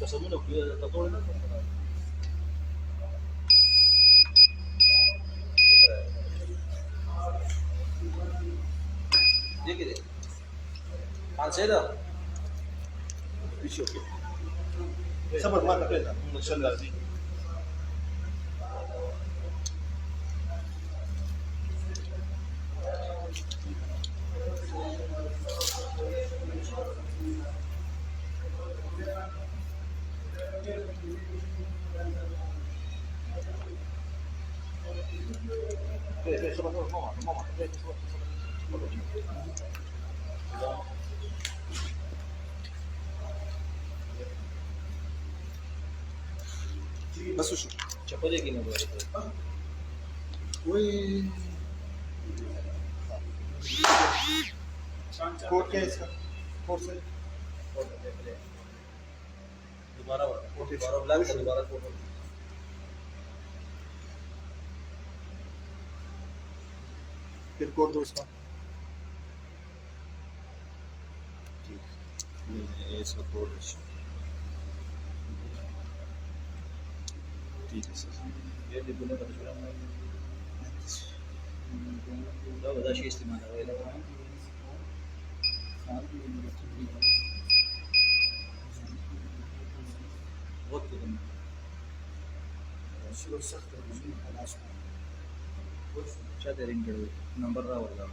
قسمونه تطور نه دي كده عن سيدة بيشوف صبر ما تقيتها ان شاء الله دي بس وشو चप्पल की ना वही कोड क्या है इसका कोड से दोबारा ब्लैक का दोबारा फोटो फिर कोड दो इसका ये इसका कोड है ठीक है सर ये डिब्बे का दूसरा لا وده شيء استعمال ولا وقت كده شو سخت خلاص شادرين كده نمبر را ولا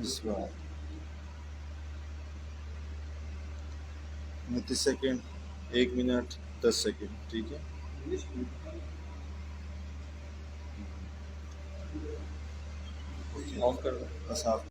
इसका 29 सेकंड 1 मिनट 10 सेकंड ठीक है ऑफ कर दो बस आप